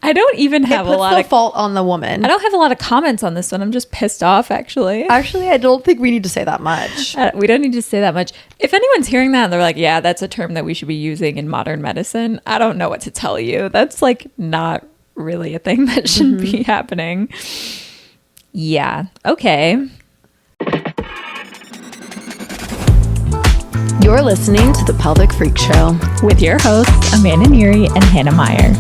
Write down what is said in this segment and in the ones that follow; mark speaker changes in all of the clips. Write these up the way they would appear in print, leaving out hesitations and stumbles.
Speaker 1: I don't even have a lot
Speaker 2: of fault on the woman.
Speaker 1: I don't have a lot of comments on this one. I'm just pissed off, actually.
Speaker 2: Actually, I don't think we need to say that much.
Speaker 1: We don't need to say that much. If anyone's hearing that and they're like, yeah, that's a term that we should be using in modern medicine, I don't know what to tell you. That's like not really a thing that should be happening. Yeah. Okay.
Speaker 2: You're listening to The Pelvic Freak Show
Speaker 1: with your hosts, Amanda Neary and Hannah Meyer.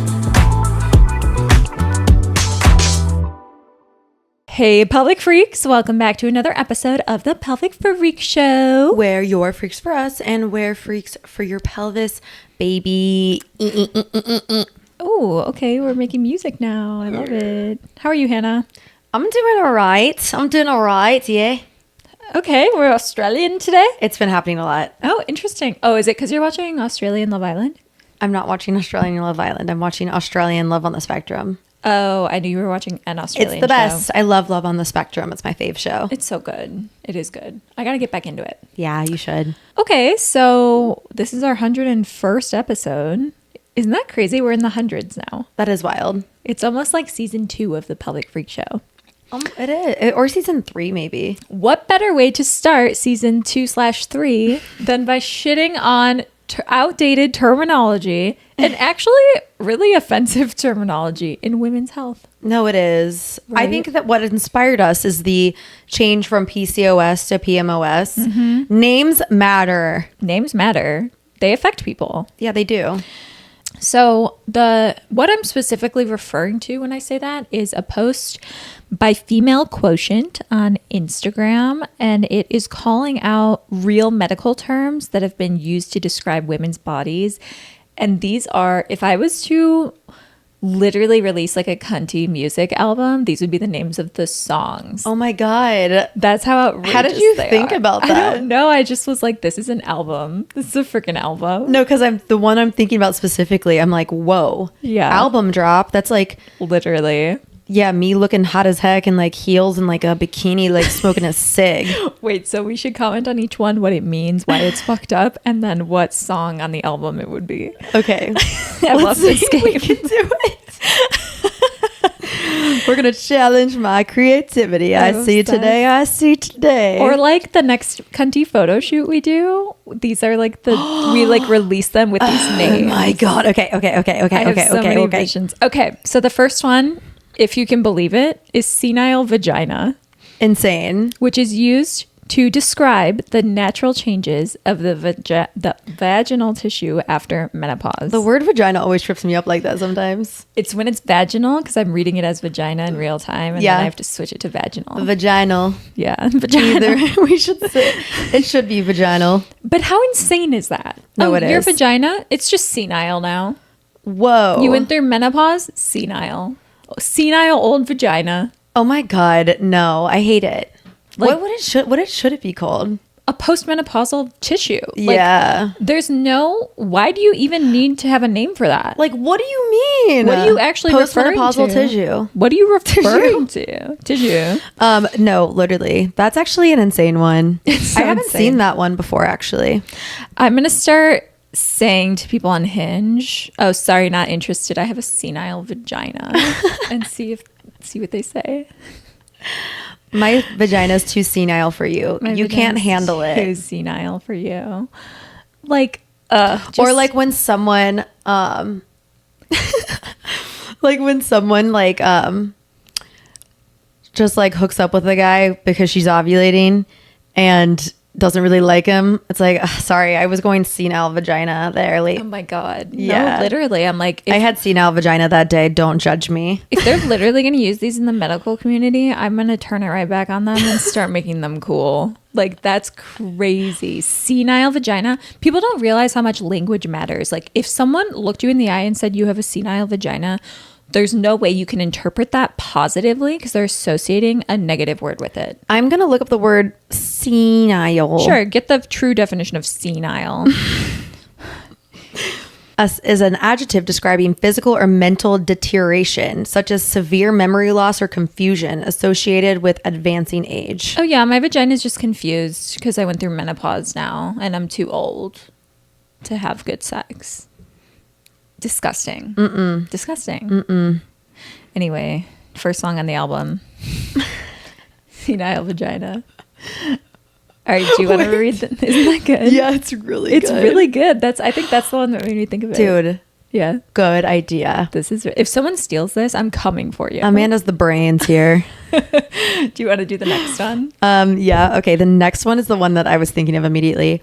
Speaker 1: Hey, Pelvic Freaks. Welcome back to another episode of The Pelvic Freak Show.
Speaker 2: Where you're freaks for us and we're freaks for your pelvis, baby.
Speaker 1: Oh, okay. We're making music now. I love it. How are you, Hannah?
Speaker 2: I'm doing all right. Yeah.
Speaker 1: Okay, we're Australian today.
Speaker 2: It's been happening a lot.
Speaker 1: Oh, interesting. Oh, is it because you're watching Australian Love Island?
Speaker 2: I'm not watching Australian Love Island. I'm watching Australian Love on the Spectrum.
Speaker 1: Oh, I knew you were watching an Australian show.
Speaker 2: It's the best. I love Love on the Spectrum. It's my fave show.
Speaker 1: It's so good. It is good. I got to get back into it.
Speaker 2: Yeah, you should.
Speaker 1: Okay, so this is our 101st episode. Isn't that crazy? We're in the hundreds now.
Speaker 2: That is wild.
Speaker 1: It's almost like season 2 of the Pelvic Freak Show.
Speaker 2: It is. Or season 3, maybe.
Speaker 1: What better way to start season 2/3 than by shitting on outdated terminology and actually really offensive terminology in women's health?
Speaker 2: No, it is.
Speaker 1: Right?
Speaker 2: I think that what inspired us is the change from PCOS to PMOS. Names matter.
Speaker 1: Names matter. They affect people.
Speaker 2: Yeah, they do.
Speaker 1: So what I'm specifically referring to when I say that is a post by Female Quotient on Instagram, and it is calling out real medical terms that have been used to describe women's bodies. And these are, if I was to literally release like a cunty music album, these would be the names of the songs.
Speaker 2: Oh my God.
Speaker 1: That's how outrageous
Speaker 2: How did you
Speaker 1: they
Speaker 2: think
Speaker 1: are.
Speaker 2: about that?
Speaker 1: I don't know. I just was like, this is an album. This is a freaking album.
Speaker 2: No, because the one I'm thinking about specifically, I'm like, whoa.
Speaker 1: Yeah.
Speaker 2: Album drop. That's like,
Speaker 1: Literally.
Speaker 2: yeah, me looking hot as heck and like heels and like a bikini, like smoking a cig.
Speaker 1: Wait, so we should comment on each one, what it means, why it's fucked up, and then what song on the album it would be.
Speaker 2: Okay.
Speaker 1: I love this game.
Speaker 2: We can do it. We're going to challenge my creativity. I see today.
Speaker 1: Or like the next cunty photo shoot we do. These are like we like release them with these names.
Speaker 2: Oh my God. Okay.
Speaker 1: I have so many visions. Okay, so the first one, if you can believe it, is senile vagina.
Speaker 2: Insane.
Speaker 1: Which is used to describe the natural changes of the vaginal tissue after menopause.
Speaker 2: The word vagina always trips me up like that sometimes.
Speaker 1: It's when it's vaginal, because I'm reading it as vagina in real time, and then I have to switch it to vaginal.
Speaker 2: Vaginal.
Speaker 1: Yeah, vaginal.
Speaker 2: Either. We should say it should be vaginal.
Speaker 1: But how insane is that?
Speaker 2: No, it
Speaker 1: your
Speaker 2: is.
Speaker 1: vagina, it's just senile now.
Speaker 2: Whoa.
Speaker 1: You went through menopause, senile. Senile old vagina.
Speaker 2: Oh my God. No, I hate it.
Speaker 1: Like,
Speaker 2: what should it be called?
Speaker 1: A postmenopausal tissue.
Speaker 2: Yeah.
Speaker 1: Why do you even need to have a name for that?
Speaker 2: Like, what do you mean?
Speaker 1: What are you actually referring to?
Speaker 2: Postmenopausal tissue.
Speaker 1: What are you referring to? Tissue.
Speaker 2: No, literally. That's actually an insane one.
Speaker 1: It's so
Speaker 2: I haven't
Speaker 1: insane.
Speaker 2: seen that one before, actually.
Speaker 1: I'm going to start saying to people on Hinge, oh, sorry, not interested. I have a senile vagina. And see what they say.
Speaker 2: My vagina is too senile for you. You can't handle it.
Speaker 1: Too senile for you. Like,
Speaker 2: or like when someone, just like hooks up with a guy because she's ovulating and doesn't really like him. It's like, sorry, I was going senile vagina there.
Speaker 1: oh my God.
Speaker 2: Yeah.
Speaker 1: No, literally. I'm like,
Speaker 2: I had senile vagina that day. Don't judge me.
Speaker 1: if they're literally going to use these in the medical community, I'm going to turn it right back on them and start making them cool. Like, that's crazy. Senile vagina. People don't realize how much language matters. Like, if someone looked you in the eye and said you have a senile vagina, there's no way you can interpret that positively because they're associating a negative word with it.
Speaker 2: I'm going to look up the word senile.
Speaker 1: Sure. Get the true definition of senile.
Speaker 2: Is an adjective describing physical or mental deterioration, such as severe memory loss or confusion associated with advancing age.
Speaker 1: Oh, yeah. My vagina is just confused because I went through menopause now and I'm too old to have good sex. Disgusting. Disgusting. Anyway, first song on the album. Senile Vagina. All right, do you want to read Isn't that good?
Speaker 2: Yeah, it's really
Speaker 1: good. It's really good. I think that's the one that made me think of it.
Speaker 2: Dude.
Speaker 1: Yeah.
Speaker 2: Good idea.
Speaker 1: If someone steals this, I'm coming for you.
Speaker 2: Amanda's the brains here.
Speaker 1: Do you want to do the next one?
Speaker 2: Yeah. Okay. The next one is the one that I was thinking of immediately.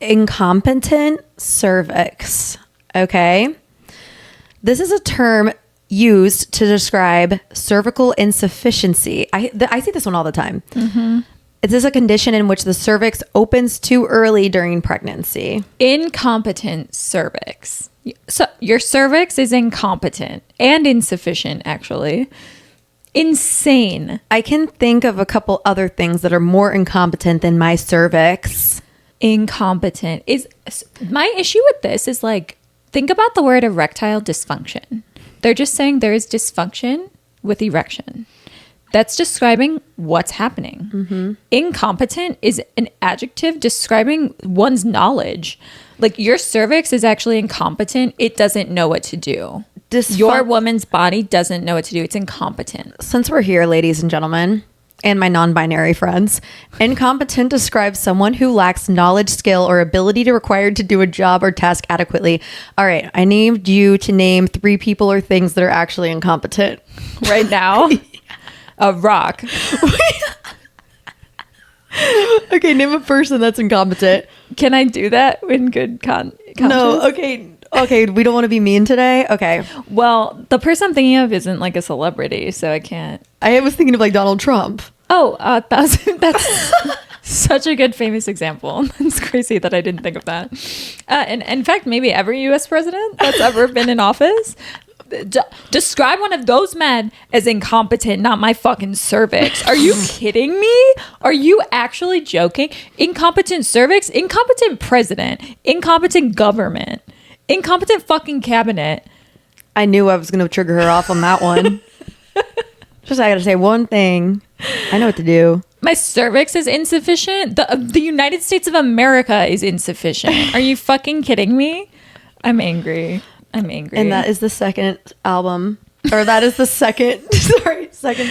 Speaker 2: Incompetent cervix. Okay. This is a term used to describe cervical insufficiency. I see this one all the time. Mm-hmm. Is this a condition in which the cervix opens too early during pregnancy?
Speaker 1: Incompetent cervix. So your cervix is incompetent and insufficient, actually. Insane.
Speaker 2: I can think of a couple other things that are more incompetent than my cervix.
Speaker 1: Incompetent is my issue with this is like, think about the word erectile dysfunction. They're just saying there is dysfunction with erection. That's describing what's happening. Mm-hmm. Incompetent is an adjective describing one's knowledge. Like your cervix is actually incompetent. It doesn't know what to do. Your woman's body doesn't know what to do. It's incompetent.
Speaker 2: Since we're here, ladies and gentlemen, and my non-binary friends, incompetent describes someone who lacks knowledge, skill, or ability required to do a job or task adequately. All right, I named you to name 3 people or things that are actually incompetent.
Speaker 1: Right now? A rock.
Speaker 2: Okay, name a person that's incompetent.
Speaker 1: Can I do that in good conscience?
Speaker 2: No, okay, we don't want to be mean today. Okay.
Speaker 1: Well, the person I'm thinking of isn't like a celebrity, so I can't.
Speaker 2: I was thinking of like Donald Trump.
Speaker 1: Oh, that's such a good famous example. It's crazy that I didn't think of that. And in fact, maybe every U.S. president that's ever been in office. Describe one of those men as incompetent, not my fucking cervix. Are you kidding me? Are you actually joking? Incompetent cervix, incompetent president, incompetent government, incompetent fucking cabinet.
Speaker 2: I knew I was going to trigger her off on that one. Just I got to say one thing. I know what to do.
Speaker 1: My cervix is insufficient. The United States of America is insufficient. Are you fucking kidding me? I'm angry. And
Speaker 2: that is the second album, or that is the second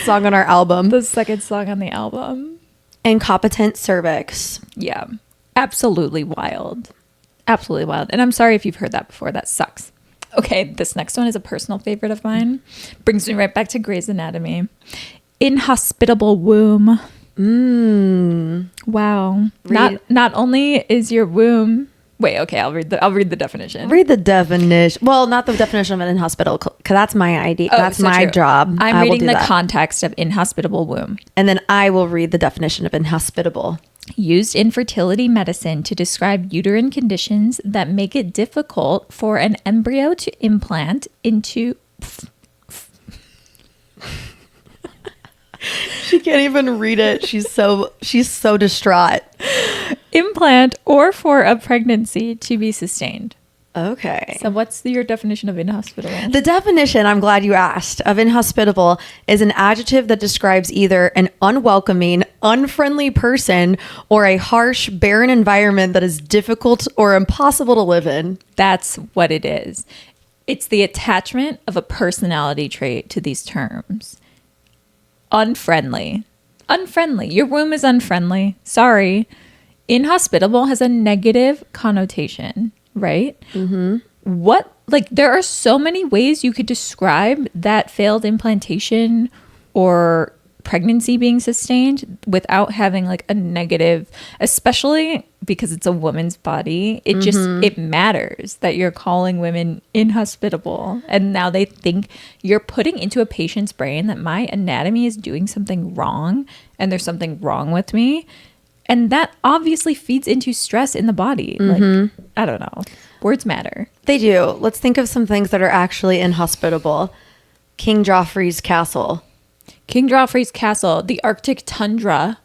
Speaker 2: song on our album.
Speaker 1: The second song on the album.
Speaker 2: Incompetent cervix.
Speaker 1: Yeah. Absolutely wild. Absolutely wild. And I'm sorry if you've heard that before. That sucks. Okay, this next one is a personal favorite of mine. Brings me right back to Grey's Anatomy. Inhospitable womb. Wow. Not only is your womb... Wait, okay, I'll read the definition.
Speaker 2: Read the definition. Well, not the definition of an inhospitable, because that's my ID. That's my
Speaker 1: true.
Speaker 2: job.
Speaker 1: I'm reading the context of inhospitable womb.
Speaker 2: And then I will read the definition of inhospitable.
Speaker 1: Used in fertility medicine to describe uterine conditions that make it difficult for an embryo to implant into...
Speaker 2: She can't even read it. She's so distraught.
Speaker 1: Implant or for a pregnancy to be sustained.
Speaker 2: Okay.
Speaker 1: So what's your definition of inhospitable?
Speaker 2: The definition, I'm glad you asked, of inhospitable is an adjective that describes either an unwelcoming, unfriendly person or a harsh, barren environment that is difficult or impossible to live in.
Speaker 1: That's what it is. It's the attachment of a personality trait to these terms. Unfriendly. Your womb is unfriendly. Sorry. Inhospitable has a negative connotation, right? Mm-hmm. There are so many ways you could describe that failed implantation or pregnancy being sustained without having like a negative, especially because it's a woman's body. It just, it matters that you're calling women inhospitable. And now they think you're putting into a patient's brain that my anatomy is doing something wrong and there's something wrong with me. And that obviously feeds into stress in the body. Like, I don't know. Words matter.
Speaker 2: They do. Let's think of some things that are actually inhospitable. King Joffrey's castle.
Speaker 1: King Joffrey's castle, the Arctic tundra.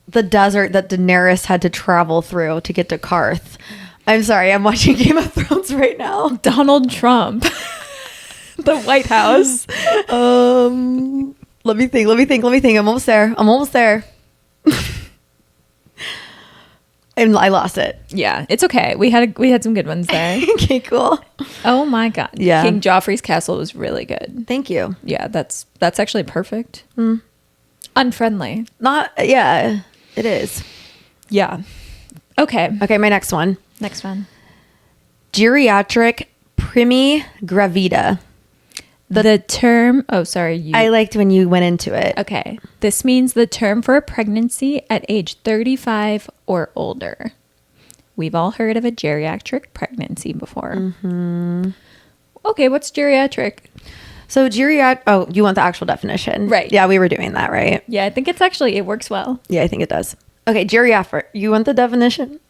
Speaker 2: The desert that Daenerys had to travel through to get to Karth. I'm sorry, I'm watching Game of Thrones right now.
Speaker 1: Donald Trump. The White House.
Speaker 2: Let me think. I'm almost there. And I lost it.
Speaker 1: Yeah, it's okay. We had some good ones there.
Speaker 2: Okay, cool.
Speaker 1: Oh my God.
Speaker 2: Yeah.
Speaker 1: King Joffrey's castle was really good.
Speaker 2: Thank you.
Speaker 1: Yeah, that's actually perfect. Unfriendly.
Speaker 2: Not, yeah, it is.
Speaker 1: Yeah. Okay.
Speaker 2: Okay, my next one.
Speaker 1: Next one.
Speaker 2: Geriatric primigravida.
Speaker 1: The term, oh, sorry.
Speaker 2: I liked when you went into it.
Speaker 1: Okay. This means the term for a pregnancy at age 35 or older. We've all heard of a geriatric pregnancy before. Mm-hmm. Okay, what's geriatric?
Speaker 2: So oh, you want the actual definition?
Speaker 1: Right.
Speaker 2: Yeah, we were doing that, right?
Speaker 1: Yeah, I think it works well.
Speaker 2: Yeah, I think it does. Okay, geriatric. You want the definition?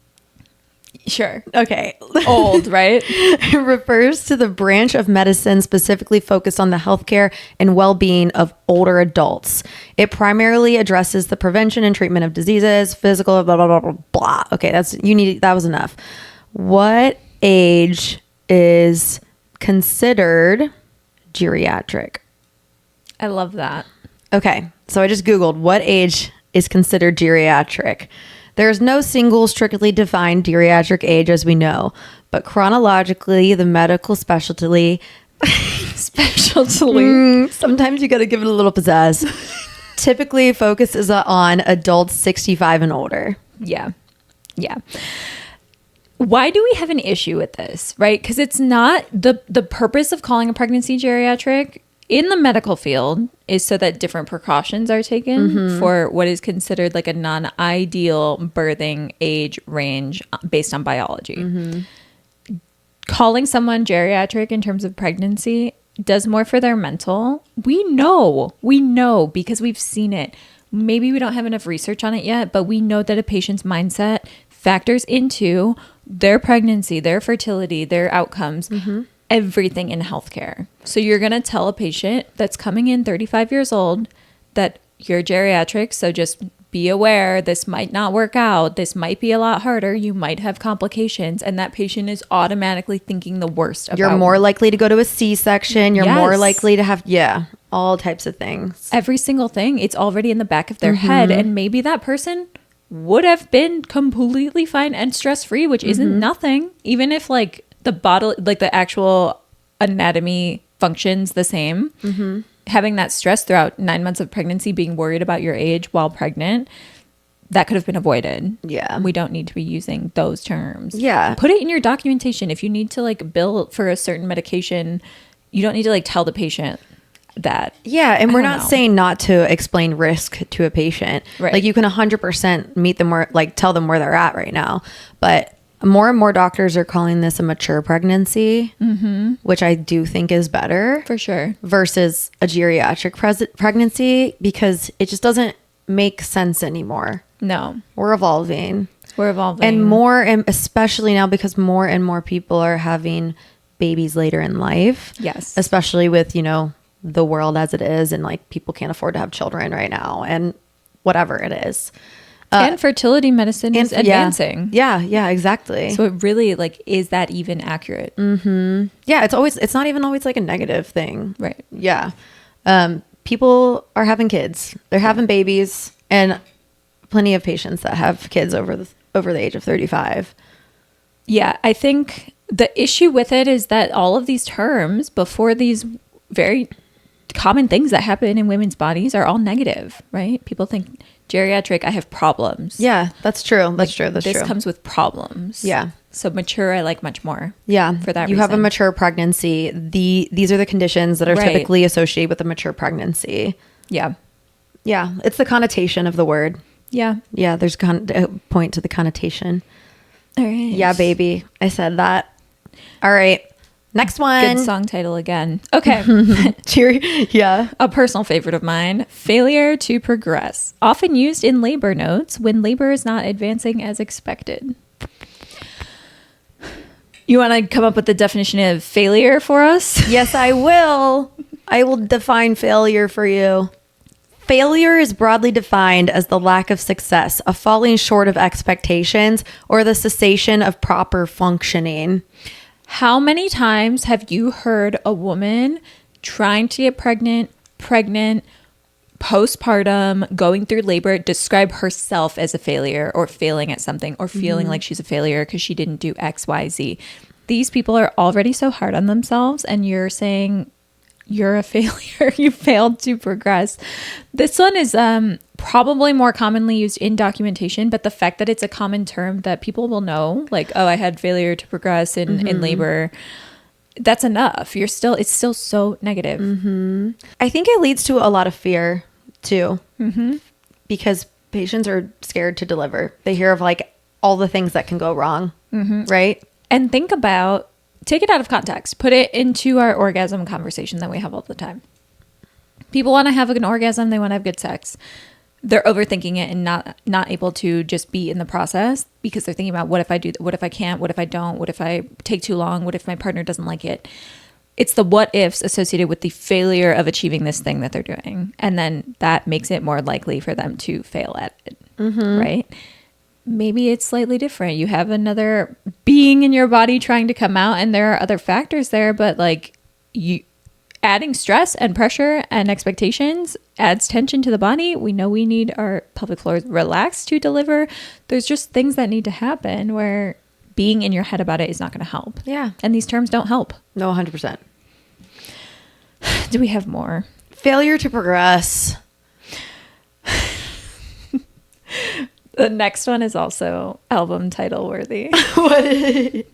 Speaker 1: Sure.
Speaker 2: Okay.
Speaker 1: Old, right?
Speaker 2: It refers to the branch of medicine specifically focused on the healthcare and well-being of older adults. It primarily addresses the prevention and treatment of diseases, physical, blah, blah, blah, blah, blah. Okay, that was enough. What age is considered geriatric?
Speaker 1: I love that.
Speaker 2: Okay, so I just Googled what age is considered geriatric. There is no single strictly defined geriatric age as we know, but chronologically, the medical specialty, sometimes you got to give it a little pizzazz, typically focuses on adults 65 and older.
Speaker 1: Yeah. Yeah. Why do we have an issue with this, right? Because it's not the purpose of calling a pregnancy geriatric in the medical field is so that different precautions are taken for what is considered like a non-ideal birthing age range based on biology. Calling someone geriatric in terms of pregnancy does more for their mental. We know because we've seen it. Maybe we don't have enough research on it yet, but we know that a patient's mindset factors into their pregnancy, their fertility, their outcomes, everything in healthcare. So you're going to tell a patient that's coming in 35 years old that you're geriatric, so just be aware this might not work out. This might be a lot harder. You might have complications. And that patient is automatically thinking the worst about
Speaker 2: You're more likely to go to a C-section. You're more
Speaker 1: Yes.
Speaker 2: likely to have, all types of things.
Speaker 1: every single thing. It's already in the back of their head. And maybe that person would have been completely fine and stress-free, which isn't nothing. Even if like the bottle, like the actual anatomy functions the same. Having that stress throughout 9 months of pregnancy, being worried about your age while pregnant, that could have been avoided.
Speaker 2: Yeah.
Speaker 1: We don't need to be using those terms.
Speaker 2: Yeah.
Speaker 1: Put it in your documentation. If you need to like bill for a certain medication, you don't need to like tell the patient that.
Speaker 2: Yeah, and we're
Speaker 1: don't
Speaker 2: not
Speaker 1: know.
Speaker 2: saying not to explain risk to a patient.
Speaker 1: Right.
Speaker 2: Like you can 100% meet them where, like tell them where they're at right now. But more and more doctors are calling this a mature pregnancy, which I do think is better
Speaker 1: For sure.
Speaker 2: versus a geriatric pregnancy because it just doesn't make sense anymore.
Speaker 1: No,
Speaker 2: We're evolving.
Speaker 1: we're evolving.
Speaker 2: And especially now because more and more people are having babies later in life.
Speaker 1: Yes.
Speaker 2: Especially with, the world as it is and like people can't afford to have children right now and whatever it is.
Speaker 1: And fertility medicine is advancing.
Speaker 2: Yeah, exactly.
Speaker 1: So it really like, is that even accurate?
Speaker 2: Yeah, it's not even always like a negative thing.
Speaker 1: Right.
Speaker 2: Yeah. People are having kids. They're having babies and plenty of patients that have kids over the age of 35.
Speaker 1: Yeah, I think the issue with it is that all of these terms before these very common things that happen in women's bodies are all negative, right? People think geriatric, I have problems.
Speaker 2: Yeah, that's true. That's true.
Speaker 1: This comes with problems.
Speaker 2: Yeah.
Speaker 1: So mature, I like much more.
Speaker 2: Yeah.
Speaker 1: For that
Speaker 2: you have a
Speaker 1: reason.
Speaker 2: mature pregnancy. These are the conditions that are
Speaker 1: Right.
Speaker 2: typically associated with a mature pregnancy.
Speaker 1: Yeah.
Speaker 2: Yeah. It's the connotation of the word.
Speaker 1: Yeah.
Speaker 2: Yeah. There's a point to the connotation.
Speaker 1: All right.
Speaker 2: Yeah, baby. I said that. All right. Next one.
Speaker 1: Good song title again. Okay.
Speaker 2: Cheer. Yeah.
Speaker 1: A personal favorite of mine, failure to progress. Often used in labor notes when labor is not advancing as expected. You want to come up with the definition of failure for us?
Speaker 2: Yes, I will. I will define failure for you. Failure is broadly defined as the lack of success, a falling short of expectations, or the cessation of proper functioning.
Speaker 1: How many times have you heard a woman trying to get pregnant, postpartum, going through labor, describe herself as a failure or failing at something or feeling like she's a failure because she didn't do X, Y, Z. These people are already so hard on themselves, and you're saying you're a failure. You failed to progress. This one is probably more commonly used in documentation, but the fact that it's a common term that people will know, like, oh, I had failure to progress in labor, that's enough. It's still so negative.
Speaker 2: I think it leads to a lot of fear too, because patients are scared to deliver. They hear of like all the things that can go wrong, right?
Speaker 1: And take it out of context, put it into our orgasm conversation that we have all the time. People want to have an orgasm. They want to have good sex. They're overthinking it and not able to just be in the process because they're thinking about what if I do, what if I can't, what if I don't, what if I take too long, what if my partner doesn't like it. It's the what ifs associated with the failure of achieving this thing that they're doing. And then that makes it more likely for them to fail at it, right? Maybe it's slightly different. You have another being in your body trying to come out, and there are other factors there, but like adding stress and pressure and expectations adds tension to the body. We know we need our pelvic floors relaxed to deliver. There's just things that need to happen where being in your head about it is not going to help.
Speaker 2: Yeah.
Speaker 1: And these terms don't help.
Speaker 2: No, 100%.
Speaker 1: Do we have more?
Speaker 2: Failure to progress.
Speaker 1: The next one is also album title worthy.
Speaker 2: Okay,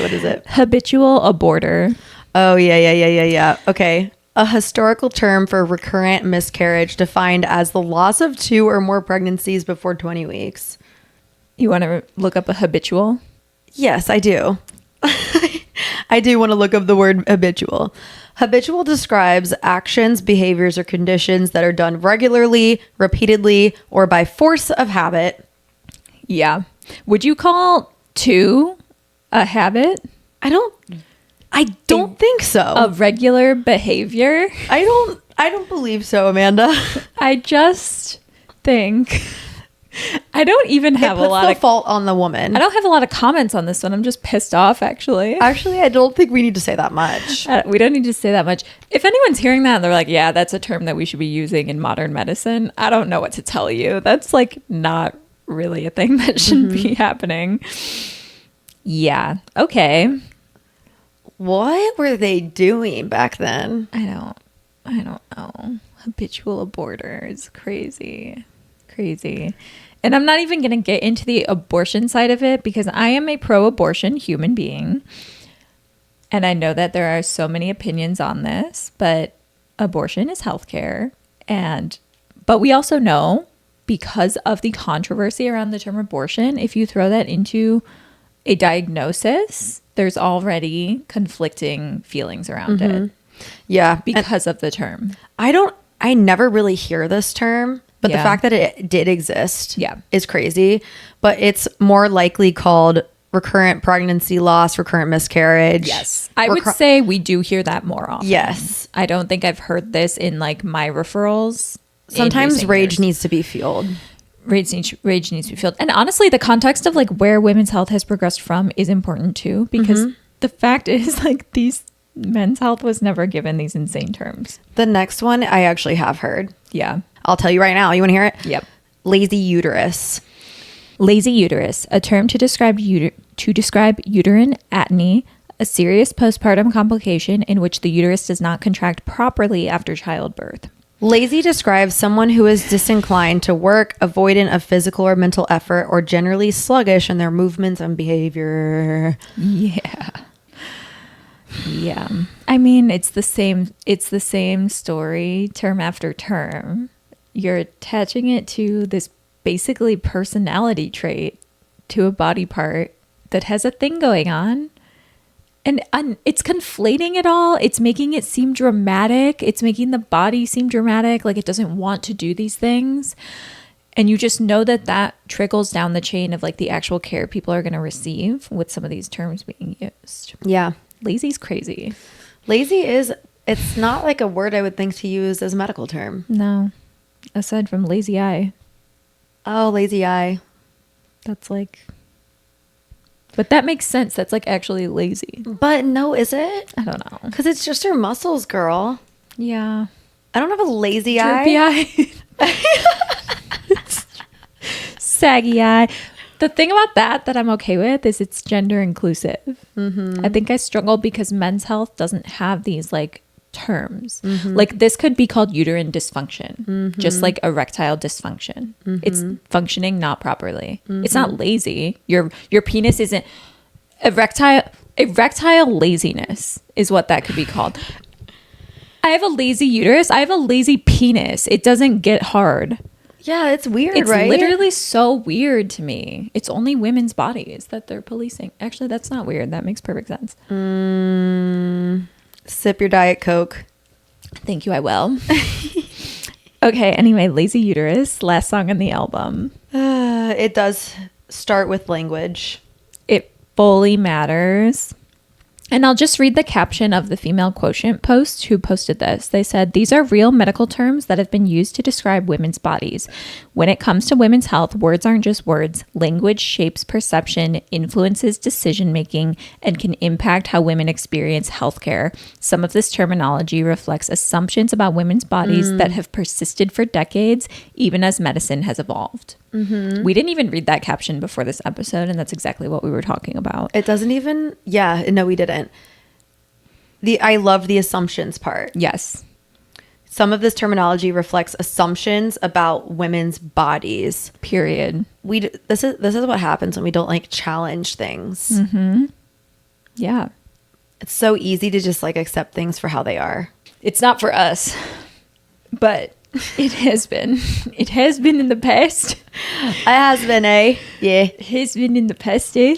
Speaker 2: what is it?
Speaker 1: Habitual aborter.
Speaker 2: Oh, yeah. Okay. A historical term for recurrent miscarriage defined as the loss of 2 or more pregnancies before 20 weeks.
Speaker 1: You want to look up a habitual?
Speaker 2: Yes, I do. I do want to look up the word habitual. Habitual describes actions, behaviors, or conditions that are done regularly, repeatedly, or by force of habit.
Speaker 1: Yeah. Would you call 2 a habit?
Speaker 2: I don't think so.
Speaker 1: A regular behavior?
Speaker 2: I don't believe so, Amanda.
Speaker 1: I just think I don't even have a lot of
Speaker 2: fault on the woman.
Speaker 1: I don't have a lot of comments on this one. I'm just pissed off, actually.
Speaker 2: Actually, I don't think we need to say that much.
Speaker 1: We don't need to say that much. If anyone's hearing that and they're like, yeah, that's a term that we should be using in modern medicine, I don't know what to tell you. That's like not really a thing that should be happening. Yeah. Okay.
Speaker 2: What were they doing back then?
Speaker 1: I don't know. Habitual aborter is crazy. And I'm not even going to get into the abortion side of it because I am a pro-abortion human being. And I know that there are so many opinions on this, but abortion is healthcare. But we also know, because of the controversy around the term abortion, if you throw that into a diagnosis, there's already conflicting feelings around it.
Speaker 2: Yeah.
Speaker 1: Because of the term.
Speaker 2: I never really hear this term. But the fact that it did exist is crazy. But it's more likely called recurrent pregnancy loss, recurrent miscarriage.
Speaker 1: Yes. I would say we do hear that more often.
Speaker 2: Yes.
Speaker 1: I don't think I've heard this in like my referrals.
Speaker 2: Sometimes rage needs to be fueled.
Speaker 1: Rage needs to be fueled. And honestly, the context of like where women's health has progressed from is important too. Because the fact is like men's health was never given these insane terms.
Speaker 2: The next one I actually have heard.
Speaker 1: Yeah.
Speaker 2: I'll tell you right now. You want to hear it?
Speaker 1: Yep.
Speaker 2: Lazy uterus.
Speaker 1: Lazy uterus, a term to describe uterine atony, a serious postpartum complication in which the uterus does not contract properly after childbirth.
Speaker 2: Lazy describes someone who is disinclined to work, avoidant of physical or mental effort, or generally sluggish in their movements and behavior.
Speaker 1: Yeah. I mean, it's the same story term after term. You're attaching it to this basically personality trait to a body part that has a thing going on. And it's conflating it all. It's making it seem dramatic. It's making the body seem dramatic, like it doesn't want to do these things. And you just know that trickles down the chain of like the actual care people are going to receive with some of these terms being used.
Speaker 2: Yeah.
Speaker 1: Lazy's crazy.
Speaker 2: It's not like a word I would think to use as a medical term.
Speaker 1: No. Aside from lazy eye.
Speaker 2: Oh, lazy eye.
Speaker 1: That's like... But that makes sense. That's like actually lazy.
Speaker 2: But no, is it?
Speaker 1: I don't know.
Speaker 2: Because it's just her muscles, girl.
Speaker 1: Yeah.
Speaker 2: I don't have a lazy
Speaker 1: Droopy
Speaker 2: eye.
Speaker 1: Saggy eye. The thing about that I'm okay with is it's gender inclusive. I think I struggle because men's health doesn't have these like terms. Like this could be called uterine dysfunction, just like erectile dysfunction. It's functioning not properly. It's not lazy. Your penis isn't erectile laziness is what that could be called. I have a lazy uterus. I have a lazy penis. It doesn't get hard.
Speaker 2: Yeah, it's weird,
Speaker 1: It's
Speaker 2: right?
Speaker 1: literally so weird to me. It's only women's bodies that they're policing. Actually, that's not weird. That makes perfect sense.
Speaker 2: Sip your Diet Coke.
Speaker 1: Thank you, I will. Okay, anyway, Lazy Uterus, last song on the album.
Speaker 2: It does start with language.
Speaker 1: It fully matters. And I'll just read the caption of the Female Quotient post who posted this. They said, "These are real medical terms that have been used to describe women's bodies. When it comes to women's health, words aren't just words. Language shapes perception, influences decision-making, and can impact how women experience healthcare. Some of this terminology reflects assumptions about women's bodies that have persisted for decades, even as medicine has evolved." We didn't even read that caption before this episode, and that's exactly what we were talking about.
Speaker 2: It doesn't even, no, we didn't. I love the assumptions part.
Speaker 1: Yes.
Speaker 2: Some of this terminology reflects assumptions about women's bodies.
Speaker 1: Period.
Speaker 2: This is what happens when we don't like challenge things.
Speaker 1: Yeah.
Speaker 2: It's so easy to just like accept things for how they are.
Speaker 1: It's not for us, but it has been. It has been in the past.
Speaker 2: It has been, eh? Yeah.
Speaker 1: It has been in the past, eh?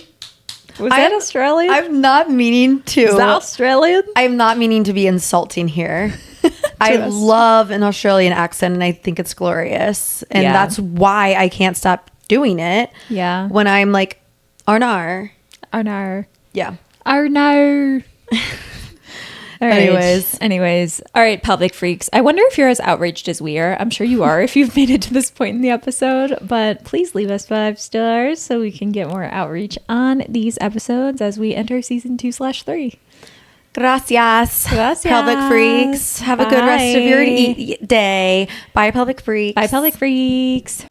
Speaker 1: Was that Australian?
Speaker 2: I'm not meaning to.
Speaker 1: Is that Australian?
Speaker 2: I'm not meaning to be insulting here. I
Speaker 1: us.
Speaker 2: love an Australian accent and I think it's glorious. And
Speaker 1: Yeah.
Speaker 2: that's why I can't stop doing it.
Speaker 1: Yeah.
Speaker 2: When I'm like, Arnar.
Speaker 1: Arnar.
Speaker 2: Yeah.
Speaker 1: Arnar. All right.
Speaker 2: Anyways.
Speaker 1: All right, pelvic freaks. I wonder if you're as outraged as we are. I'm sure you are if you've made it to this point in the episode, but please leave us 5 stars so we can get more outreach on these episodes as we enter season 2/3.
Speaker 2: Gracias.
Speaker 1: Gracias.
Speaker 2: Pelvic freaks. Have a good rest of your day. Bye, pelvic freaks.
Speaker 1: Bye, pelvic freaks.